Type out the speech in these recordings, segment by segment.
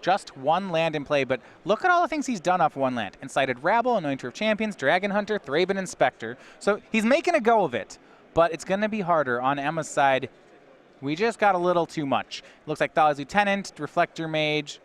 just one land in play, but look at all the things he's done off one land. Incited Rabble, Anointer of Champions, Dragon Hunter, Thraben Inspector. So he's making a go of it, but it's going to be harder on Emma's side. We just got a little too much. Looks like Thalia's Lieutenant, Reflector Mage,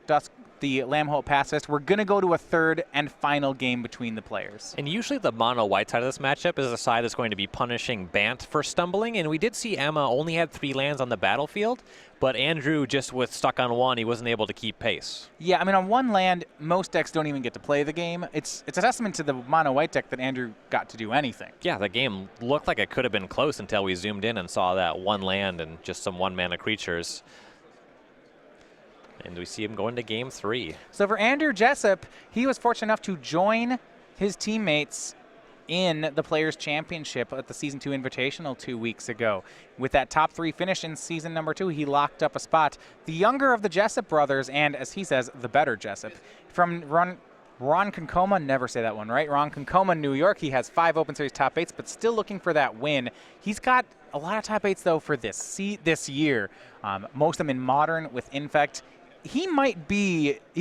Dusk, the Lambholt Pacifist. We're going to go to a third and final game between the players. And usually the mono-white side of this matchup is the side that's going to be punishing Bant for stumbling, and we did see Emma only had 3 lands on the battlefield, but Andrew, just with stuck on 1, he wasn't able to keep pace. Yeah, I mean, on one land, most decks don't even get to play the game. It's a testament to the mono-white deck that Andrew got to do anything. Yeah, the game looked like it could have been close until we zoomed in and saw that 1 land and just some 1-mana creatures. And we see him going to game 3. So for Andrew Jessup, he was fortunate enough to join his teammates in the Players' Championship at the Season 2 Invitational 2 weeks ago. With that top 3 finish in Season number 2, he locked up a spot. The younger of the Jessup brothers, and as he says, the better Jessup, from Ronkonkoma, never say that one right, Ronkonkoma, New York. He has 5 Open Series top 8s, but still looking for that win. He's got a lot of top 8s, though, for this year. Most of them in Modern with Infect. He's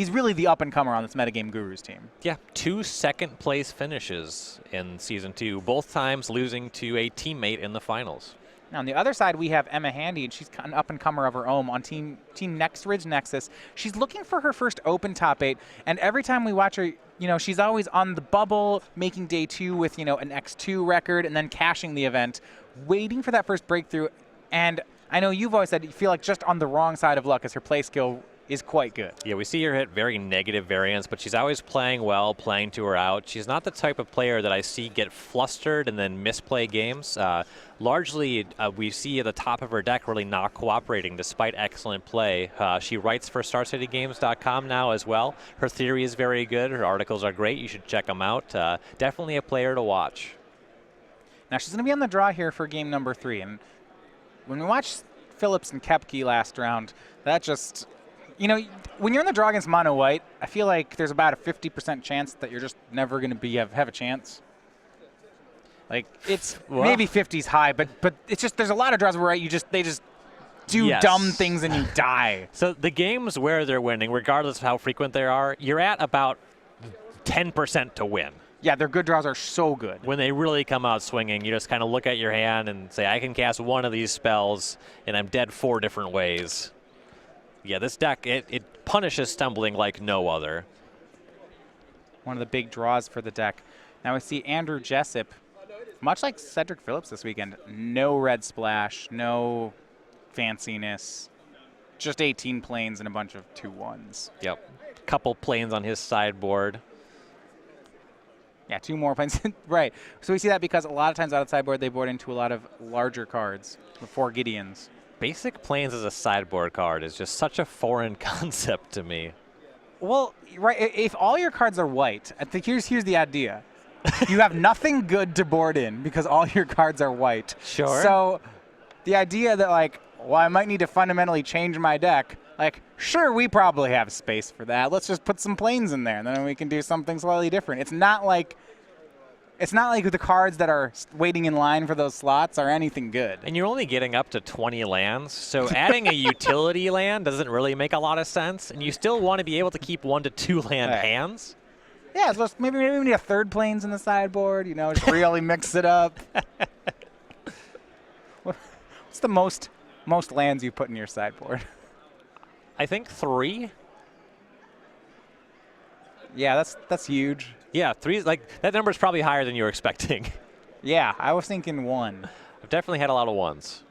really the up-and-comer on this Metagame Gurus team. Yeah, 2 second-place finishes in Season 2, both times losing to a teammate in the finals. Now, on the other side, we have Emma Handy, and she's an up-and-comer of her own on Team Ridge Nexus. She's looking for her first open top 8, and every time we watch her, she's always on the bubble, making day 2 with, an X2 record, and then cashing the event, waiting for that first breakthrough. And I know you've always said you feel like just on the wrong side of luck as her play skill is quite good. Yeah, we see her hit very negative variants, but she's always playing well, playing to her out. She's not the type of player that I see get flustered and then misplay games. Largely, we see at the top of her deck really not cooperating despite excellent play. She writes for StarCityGames.com now as well. Her theory is very good. Her articles are great. You should check them out. Definitely a player to watch. Now, she's going to be on the draw here for game number 3. And when we watched Phillips and Koepke last round, that just... when you're in the draw against mono white, I feel like there's about a 50% chance that you're just never going to have a chance. Like it's maybe 50's high, but it's just there's a lot of draws where they just do dumb things and you die. So the games where they're winning, regardless of how frequent they are, you're at about 10% to win. Yeah, their good draws are so good. When they really come out swinging, you just kind of look at your hand and say, I can cast one of these spells, and I'm dead 4 different ways. Yeah, this deck, it punishes stumbling like no other. One of the big draws for the deck. Now we see Andrew Jessup, much like Cedric Phillips this weekend, no red splash, no fanciness, just 18 planes and a bunch of 2/1s. Yep, couple planes on his sideboard. Yeah, 2 more planes. Right. So we see that because a lot of times out of sideboard, they board into a lot of larger cards, the 4 Gideons. Basic Plains as a sideboard card is just such a foreign concept to me. Well, right, if all your cards are white, I think here's the idea. You have nothing good to board in because all your cards are white. Sure. So the idea that, I might need to fundamentally change my deck, sure, we probably have space for that. Let's just put some planes in there, and then we can do something slightly different. It's not like the cards that are waiting in line for those slots are anything good. And you're only getting up to 20 lands, so adding a utility land doesn't really make a lot of sense, and you still want to be able to keep 1 to 2 land hands. Yeah, so maybe we need a 3rd planes in the sideboard, just really mix it up. What's the most lands you put in your sideboard? I think 3. Yeah, that's huge. Yeah, 3 that number is probably higher than you were expecting. Yeah, I was thinking 1. I've definitely had a lot of 1s.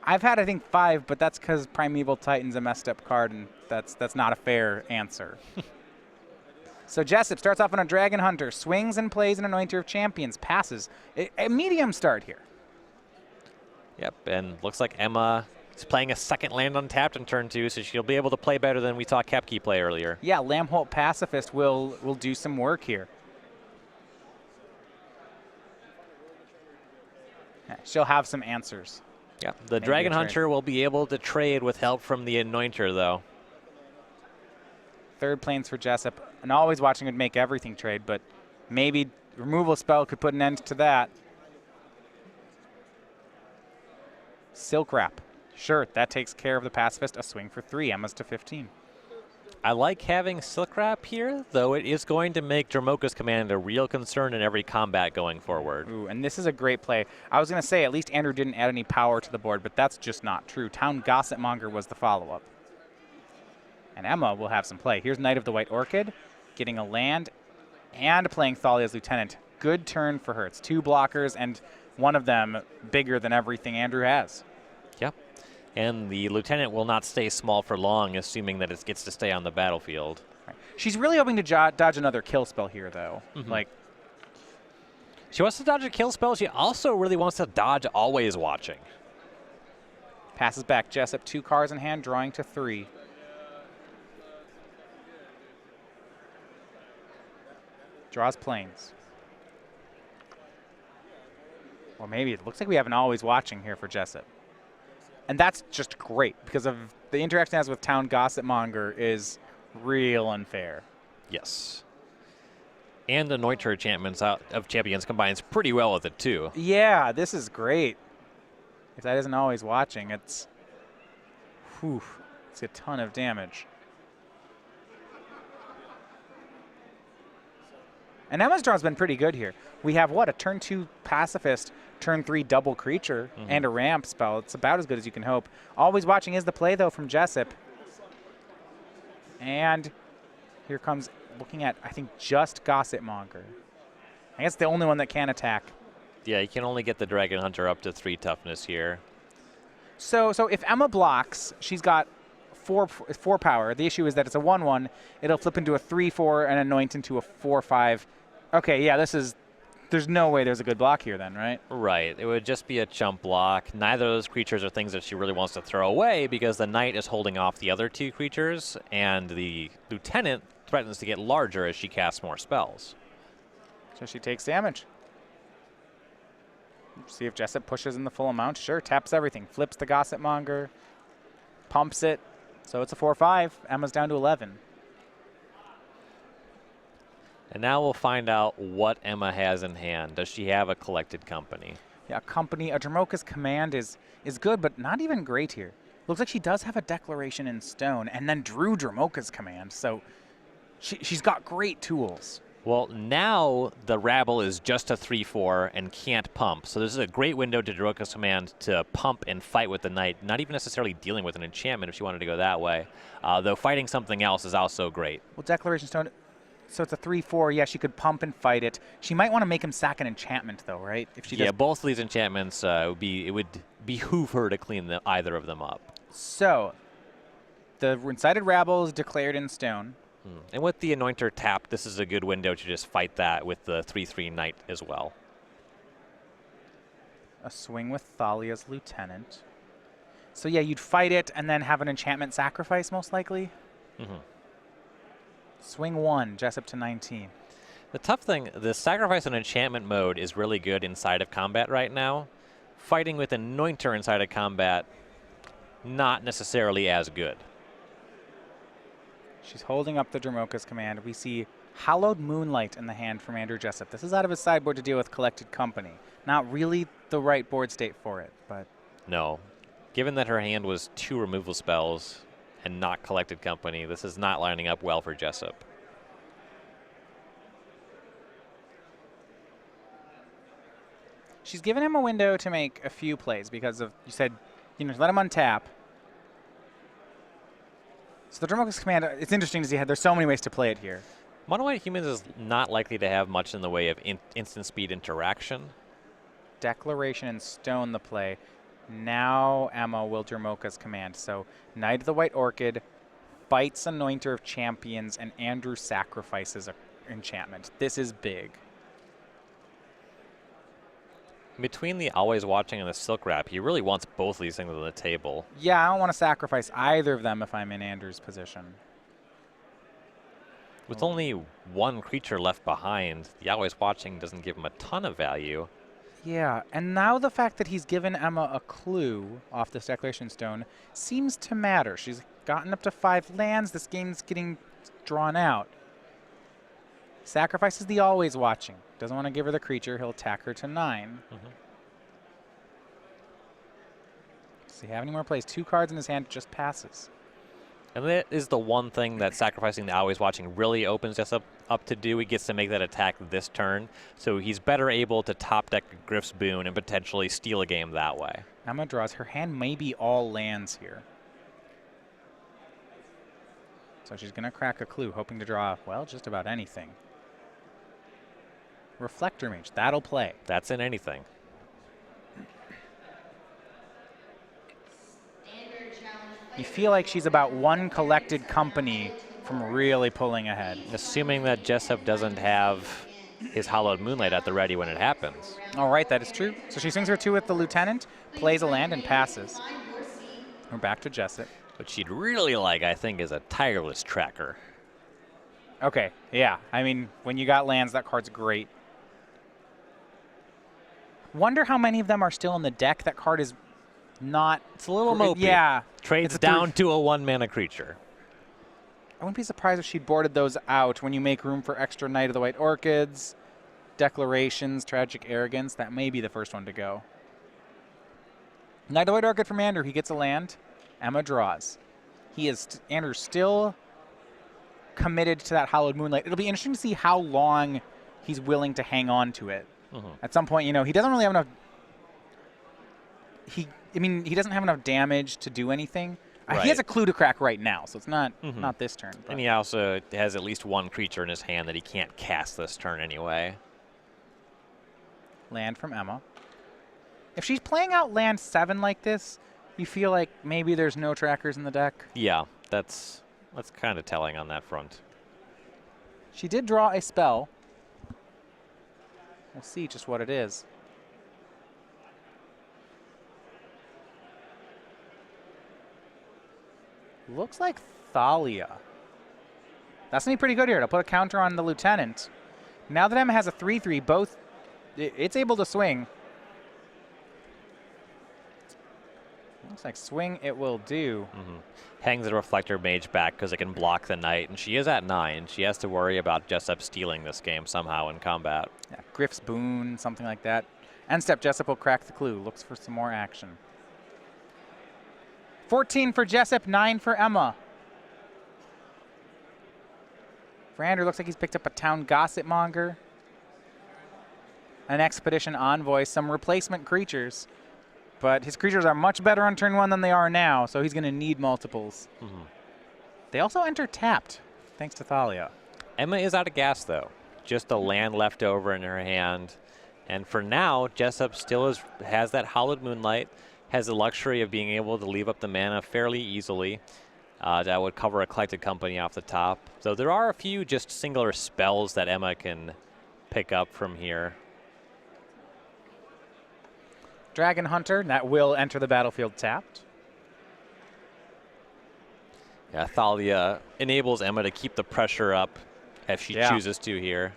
I've had, I think, 5, but that's because Primeval Titan's a messed up card, and that's not a fair answer. So Jessup starts off on a Dragon Hunter, swings and plays an Anointer of Champions, passes. A medium start here. Yep, and looks like Emma is playing a second land untapped in turn 2, so she'll be able to play better than we saw Koepke play earlier. Yeah, Lambholt Pacifist will do some work here. She'll have some answers. Yeah, the Dragon Hunter will be able to trade with help from the Anointer, though. 3rd planes for Jessup, and always watching would make everything trade, but maybe removal spell could put an end to that. Silk Wrap. Sure, that takes care of the pacifist. A swing for 3. Emma's to 15. I like having Silk Wrap here, though it is going to make Dromoka's command a real concern in every combat going forward. Ooh, and this is a great play. I was going to say at least Andrew didn't add any power to the board, but that's just not true. Town Gossipmonger was the follow-up. And Emma will have some play. Here's Knight of the White Orchid, getting a land and playing Thalia's Lieutenant. Good turn for her. It's 2 blockers, and one of them bigger than everything Andrew has. Yep. And the Lieutenant will not stay small for long, assuming that it gets to stay on the battlefield. Right. She's really hoping to dodge another kill spell here, though. Like, she wants to dodge a kill spell. She also really wants to dodge Always Watching. passes back. Jessup, 2 cards in hand, drawing to 3. Draws Plains. Or maybe it looks like we have an Always Watching here for Jessup. And that's just great because of the interaction it has with Town Gossipmonger is real unfair. Yes. And the Anointer enchantments out of Champions combines pretty well with it too. Yeah, this is great. If that isn't Always Watching, it's a ton of damage. And Emma's draw's been pretty good here. We have, what, a turn 2 pacifist, turn 3 double creature, and a ramp spell. It's about as good as you can hope. Always Watching is the play, though, from Jessup. And here comes, looking at, I think, just Gossipmonger. I guess the only one that can attack. Yeah, you can only get the Dragon Hunter up to 3 toughness here. So if Emma blocks, she's got 4 power. The issue is that it's a 1/1. It'll flip into a 3/4 and anoint into a 4/5. Okay, yeah, there's no way there's a good block here then, right? Right. It would just be a chump block. Neither of those creatures are things that she really wants to throw away because the Knight is holding off the other 2 creatures, and the Lieutenant threatens to get larger as she casts more spells. So she takes damage. See if Jessup pushes in the full amount. Sure, taps everything. Flips the Gossipmonger. Pumps it. So it's a 4/5. Emma's down to 11. And now we'll find out what Emma has in hand. Does she have a Collected Company? Yeah, Company. A Dromoka's Command is good, but not even great here. Looks like she does have a Declaration in Stone and then drew Dromoka's Command. So she's got great tools. Well, now the Rabble is just a 3/4 and can't pump. So this is a great window to Dromoka's Command to pump and fight with the Knight, not even necessarily dealing with an enchantment if she wanted to go that way. Though fighting something else is also great. Well, Declaration Stone, so it's a 3/4. Yeah, she could pump and fight it. She might want to make him sack an enchantment, though, right? If she does. Yeah, both of these enchantments, it would behoove her to clean either of them up. So the Incited Rabble is declared in Stone. And with the Anointer tapped, this is a good window to just fight that with the 3/3 Knight as well. A swing with Thalia's Lieutenant. So yeah, you'd fight it and then have an enchantment sacrifice, most likely. Swing 1, Jessup to 19. The tough thing, the sacrifice and enchantment mode is really good inside of combat right now. Fighting with Anointer inside of combat, not necessarily as good. She's holding up the Dromoka's Command. We see Hallowed Moonlight in the hand from Andrew Jessup. This is out of his sideboard to deal with Collected Company. Not really the right board state for it, but... No. Given that her hand was 2 removal spells and not Collected Company, this is not lining up well for Jessup. She's given him a window to make a few plays because of, you said, let him untap. So the Dromoka's Command, it's interesting to see how there's so many ways to play it here. Mono White Humans is not likely to have much in the way of instant speed interaction. Declaration and Stone the play. Now Emma will Dromoka's Command. So Knight of the White Orchid fights Anointer of Champions, and Andrew sacrifices an enchantment. This is big. Between the Always Watching and the Silk Wrap, he really wants both of these things on the table. Yeah, I don't want to sacrifice either of them if I'm in Andrew's position. With only 1 creature left behind, the Always Watching doesn't give him a ton of value. Yeah, and now the fact that he's given Emma a clue off this Declaration Stone seems to matter. She's gotten up to 5 lands. This game's getting drawn out. Sacrifices the Always Watching. Doesn't want to give her the creature. He'll attack her to 9. Does he have any more plays? 2 cards in his hand, just passes. And that is the one thing that sacrificing the Always Watching really opens us up to do. He gets to make that attack this turn, so he's better able to top deck Griff's Boon and potentially steal a game that way. Emma draws. Her hand may be all lands here. So she's going to crack a clue, hoping to draw, well, just about anything. Reflector Mage, that'll play. That's in anything. You feel like she's about one collected company from really pulling ahead. Assuming that Jessup doesn't have his Hallowed Moonlight at the ready when it happens. All right, that is true. So she swings her 2 with the Lieutenant, plays a land, and passes. We're back to Jessup. What she'd really like, I think, is a Tireless Tracker. Okay, yeah. I mean, when you got lands, that card's great. Wonder how many of them are still in the deck. That card is not... It's a little mopey. Yeah. Trades down to a 1-mana creature. I wouldn't be surprised if she boarded those out when you make room for extra Knight of the White Orchids, Declarations, Tragic Arrogance. That may be the first one to go. Knight of the White Orchid from Andrew. He gets a land. Emma draws. Andrew's still committed to that Hallowed Moonlight. It'll be interesting to see how long he's willing to hang on to it. At some point, he doesn't really have enough... He doesn't have enough damage to do anything. Right. He has a clue to crack right now, so it's not this turn. But. And he also has at least one creature in his hand that he can't cast this turn anyway. Land from Emma. If she's playing out land 7 like this, you feel like maybe there's no trackers in the deck. Yeah, that's kind of telling on that front. She did draw a spell. We'll see just what it is. Looks like Thalia. That's going to be pretty good here. It'll put a counter on the Lieutenant. Now that Emma has a 3/3, it's able to swing. Looks like swing it will do. Hangs the Reflector Mage back because it can block the Knight, and she is at 9. She has to worry about Jessup stealing this game somehow in combat. Yeah, Griff's Boon, something like that. End step, Jessup will crack the clue. Looks for some more action. 14 for Jessup, 9 for Emma. For Andrew, looks like he's picked up a Town Gossip Monger, an Expedition Envoy, some replacement creatures. But his creatures are much better on turn 1 than they are now, so he's going to need multiples. They also enter tapped, thanks to Thalia. Emma is out of gas, though. Just a land left over in her hand. And for now, Jessup still has that Hallowed Moonlight, has the luxury of being able to leave up the mana fairly easily. That would cover a Collected Company off the top. So there are a few just singular spells that Emma can pick up from here. Dragon Hunter, that will enter the battlefield tapped. Yeah, Thalia enables Emma to keep the pressure up if she chooses to here.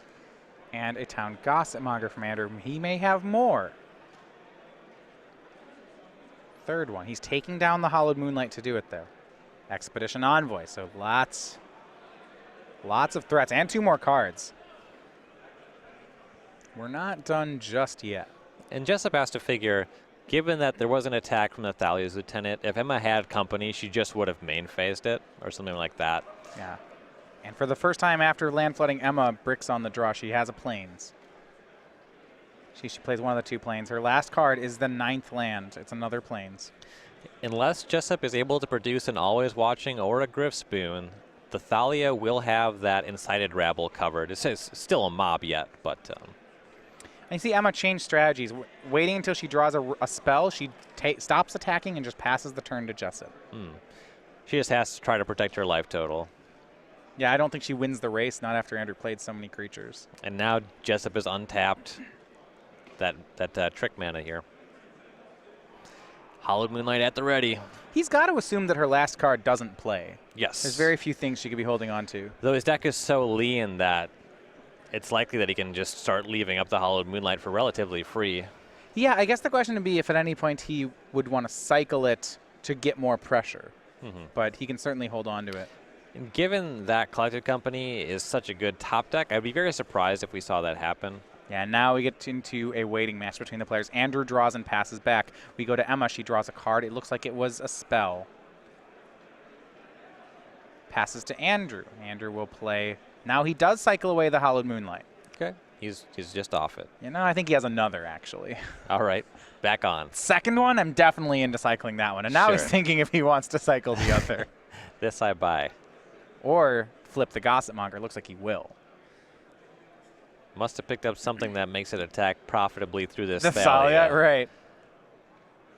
And a Town Gossip Monger from Andrew. He may have more. Third one. He's taking down the Hallowed Moonlight to do it, though. Expedition Envoy, so lots of threats, and 2 more cards. We're not done just yet. And Jessup has to figure, given that there was an attack from the Thalia's Lieutenant, if Emma had company, she just would have main phased it or something like that. Yeah. And for the first time after land flooding, Emma bricks on the draw. She has a Plains. She plays one of the 2 Plains. Her last card is the 9th land. It's another Plains. Unless Jessup is able to produce an Always Watching or a Griff's Boon, the Thalia will have that Incited Rabble covered. It's still a mob yet, but... And you see Emma change strategies. Waiting until she draws a spell, she stops attacking and just passes the turn to Jessup. She just has to try to protect her life total. Yeah, I don't think she wins the race, not after Andrew played so many creatures. And now Jessup is untapped that trick mana here. Hallowed Moonlight at the ready. He's got to assume that her last card doesn't play. Yes. There's very few things she could be holding on to. Though his deck is so lean that it's likely that he can just start leaving up the Hallowed Moonlight for relatively free. Yeah, I guess the question would be if at any point he would want to cycle it to get more pressure. But he can certainly hold on to it. And given that Collected Company is such a good top deck, I'd be very surprised if we saw that happen. Yeah, now we get into a waiting match between the players. Andrew draws and passes back. We go to Emma. She draws a card. It looks like it was a spell. Passes to Andrew. Andrew will play. Now he does cycle away the Hallowed Moonlight. Okay. He's just off it. You know, I think he has another, actually. All right. Back on. Second one, I'm definitely into cycling that one. And now he's thinking if he wants to cycle the other. This I buy. Or flip the Gossip Monger. Looks like he will. Must have picked up something that makes it attack profitably through this The Thalia. Thalia, right.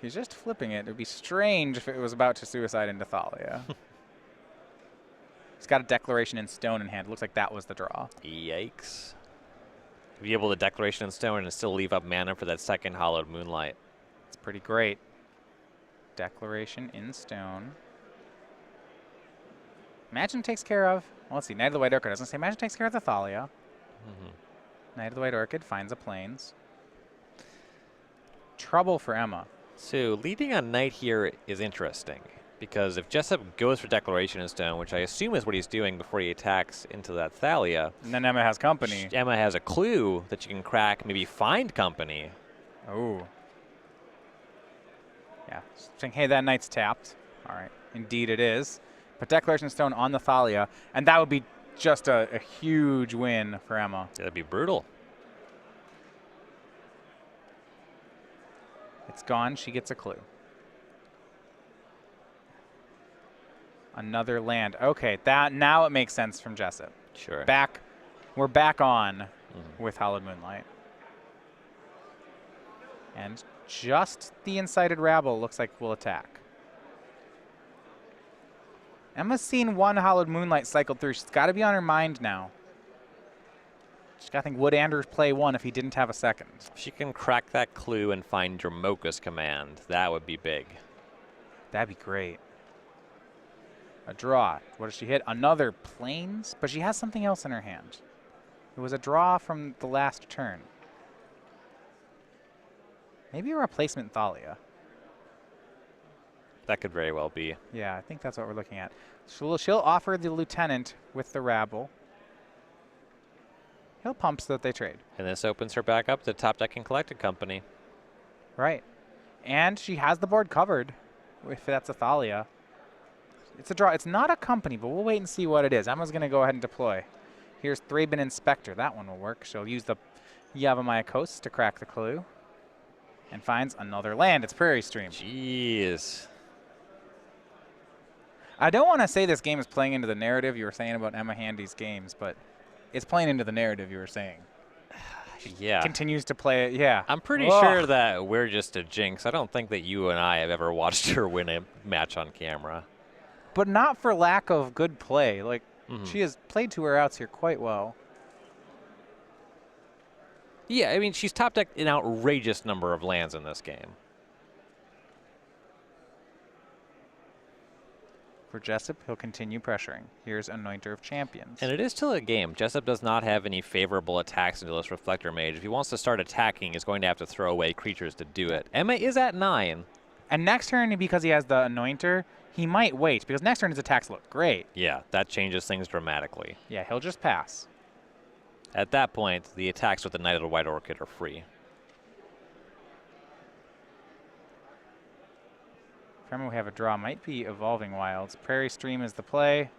He's just flipping it. It would be strange if it was about to suicide into Thalia. He's got a Declaration in Stone in hand. Looks like that was the draw. Yikes. Be able to Declaration in Stone and still leave up mana for that second Hallowed Moonlight. It's pretty great. Declaration in Stone. Imagine takes care of. Well, let's see. Knight of the White Orchid. I was going to say, Imagine takes care of the Thalia. Knight of the White Orchid finds a Plains. Trouble for Emma. So leading on Knight here is interesting. Because if Jessup goes for Declaration in Stone, which I assume is what he's doing before he attacks into that Thalia. And then Emma has company. Emma has a clue that you can crack, maybe find company. Oh. Yeah. Saying, hey, that knight's tapped. All right. Indeed it is. But Declaration in Stone on the Thalia. And that would be just a huge win for Emma. That'd be brutal. It's gone. She gets a clue. Another land. Okay, that now it makes sense from Jessup. Sure. We're back on with Hallowed Moonlight. And just the Incited Rabble looks like we'll attack. Emma's seen one Hallowed Moonlight cycled through. She's got to be on her mind now. She's got to think, would Andrew play one if he didn't have a second? If she can crack that clue and find Dramoka's command, that would be big. That'd be great. A draw. What does she hit? Another Plains? But she has something else in her hand. It was a draw from the last turn. Maybe a replacement Thalia. That could very well be. Yeah, I think that's what we're looking at. She'll offer the Lieutenant with the Rabble. He'll pump so that they trade. And this opens her back up to Top Deck and Collected Company. Right. And she has the board covered if that's a Thalia. It's a draw. It's not a company, but we'll wait and see what it is. Emma's going to go ahead and deploy. Here's Thraben Inspector. That one will work. She'll use the Yavimaya Coast to crack the clue. And finds another land. It's Prairie Stream. Jeez. I don't want to say this game is playing into the narrative you were saying about Emma Handy's games, but it's playing into the narrative you were saying. Yeah. Continues to play it, yeah. I'm pretty sure that we're just a jinx. I don't think that you and I have ever watched her win a match on camera. But not for lack of good play. Like, she has played to her outs here quite well. Yeah, I mean, she's top decked an outrageous number of lands in this game. For Jessup, he'll continue pressuring. Here's Anointer of Champions. And it is still a game. Jessup does not have any favorable attacks into this Reflector Mage. If he wants to start attacking, he's going to have to throw away creatures to do it. Emma is at 9. And next turn, because he has the Anointer, he might wait, because next turn his attacks look great. Yeah, that changes things dramatically. Yeah, he'll just pass. At that point, the attacks with the Knight of the White Orchid are free. Remember, we have a draw. Might be Evolving Wilds. Prairie Stream is the play.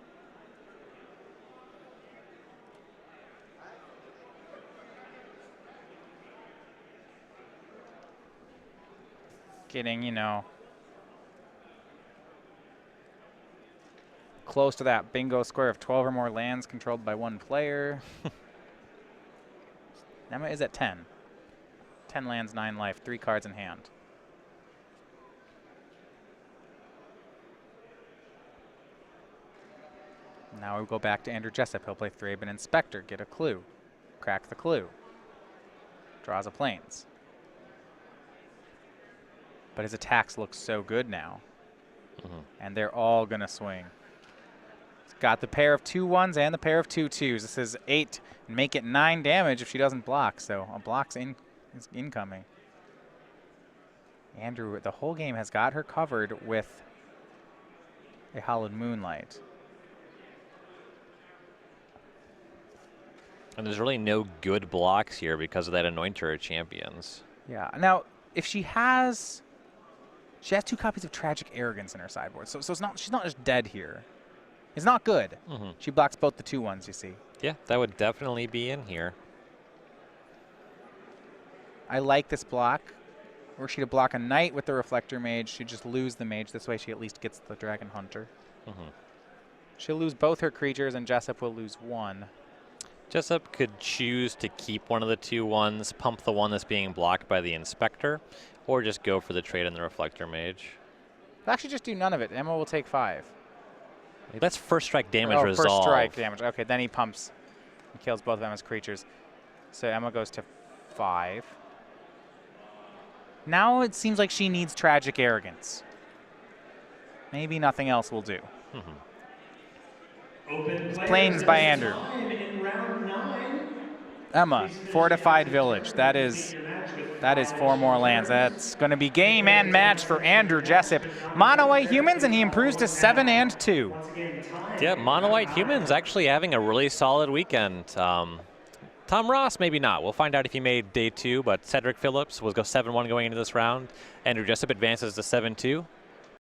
Getting, you know, close to that bingo square of 12 or more lands controlled by one player. Emma is at 10. 10 lands, 9 life, 3 cards in hand. Now we go back to Andrew Jessup. He'll play Thraben Inspector, get a clue, crack the clue, draws a Plains. But his attacks look so good now, and they're all going to swing. He's got the pair of 2-1s and the pair of 2-2s. This is 8, and make it 9 damage if she doesn't block, so a block's is incoming. Andrew, the whole game, has got her covered with a Hallowed Moonlight. And there's really no good blocks here because of that Anointer of Champions. Yeah. Now, if she has 2 copies of Tragic Arrogance in her sideboard, so it's not, she's not just dead here. It's not good. She blocks both the 2/1s, you see. Yeah, that would definitely be in here. I like this block. Were she to block a Knight with the Reflector Mage, she'd just lose the Mage. This way she at least gets the Dragon Hunter. She'll lose both her creatures, and Jessup will lose 1. Jessup could choose to keep one of the 2/1s, pump the one that's being blocked by the Inspector, or just go for the trade in the Reflector Mage. Actually, just do none of it. Emma will take 5. That's first strike damage Oh, resolve. first strike damage. Okay, then he pumps and kills both of Emma's creatures. So Emma goes to 5. Now it seems like she needs Tragic Arrogance. Maybe nothing else will do. Plains by Andrew. Emma, Fortified Village. That is 4 more lands. That's going to be game and match for Andrew Jessup. Mono White Humans, and he improves to 7 and 2. Yeah, Mono White Humans actually having a really solid weekend. Tom Ross, maybe not. We'll find out if he made day 2, but Cedric Phillips will go 7-1 going into this round. Andrew Jessup advances to 7-2.